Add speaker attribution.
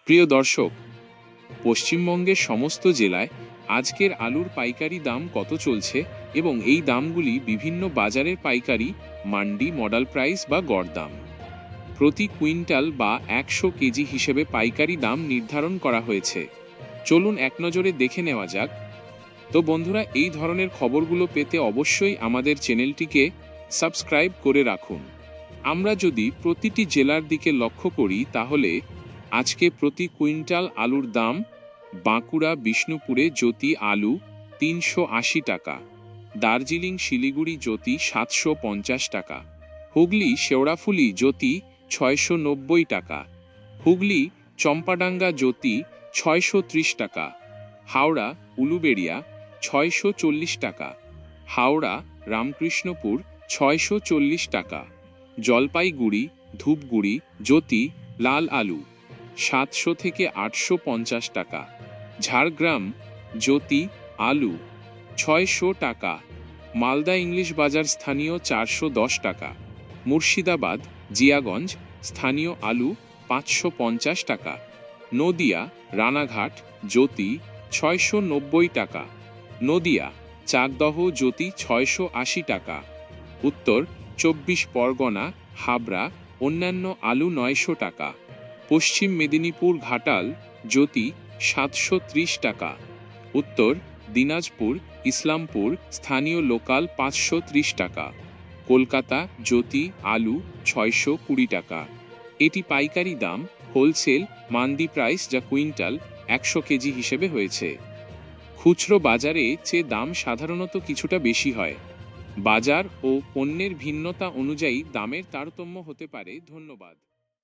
Speaker 1: প্রিয় দর্শক, পশ্চিমবঙ্গের সমস্ত জেলায় আজকের আলুর পাইকারি দাম কত চলছে এবং এই দামগুলি বিভিন্ন বাজারের পাইকারি, মান্ডি, মডেল প্রাইস বা গড় দাম প্রতি কুইন্টাল বা 100 কেজি হিসেবে পাইকারি দাম নির্ধারণ করা হয়েছে। চলুন এক নজরে দেখে নেওয়া যাক। তো বন্ধুরা, এই ধরনের খবরগুলো পেতে অবশ্যই আমাদের চ্যানেলটিকে সাবস্ক্রাইব করে রাখুন। আমরা যদি প্রতিটি জেলার দিকে লক্ষ্য করি তাহলে আজকে প্রতি কুইন্টাল আলুর দাম বাঁকুড়া বিষ্ণুপুরে জ্যোতি আলু 380 টাকা, দার্জিলিং শিলিগুড়ি জ্যোতি 750 টাকা, হুগলি শেওড়াফুলি জ্যোতি 690 টাকা, হুগলি চম্পাডাঙ্গা জ্যোতি 630 টাকা, হাওড়া উলুবেড়িয়া 640 টাকা, হাওড়া রামকৃষ্ণপুর 640 টাকা, জলপাইগুড়ি ধূপগুড়ি জ্যোতি লাল আলু 700 থেকে 850 টাকা, ঝাড়গ্রাম জ্যোতি আলু 600 টাকা, মালদা ইংলিশ বাজার স্থানীয় 410 টাকা, মুর্শিদাবাদ জিয়াগঞ্জ স্থানীয় আলু 550 টাকা, নদিয়া রানাঘাট জ্যোতি 690 টাকা, নদিয়া চাকদহ জ্যোতি 680 টাকা, উত্তর 24 পরগনা হাবড়া অন্যান্য আলু 900 টাকা, পশ্চিম মেদিনীপুর ঘাটাল জ্যোতি 730 টাকা, উত্তর দিনাজপুর ইসলামপুর স্থানীয় লোকাল 530 টাকা, কলকাতা জ্যোতি আলু 620 টাকা। এটি পাইকারি দাম, হোলসেল মান্ডি প্রাইস যা কুইন্টাল 100 কেজি হিসেবে হয়েছে। খুচরো বাজারে চেয়ে দাম সাধারণত কিছুটা বেশি হয়। বাজার ও পণ্যের ভিন্নতা অনুযায়ী দামের তারতম্য হতে পারে। ধন্যবাদ।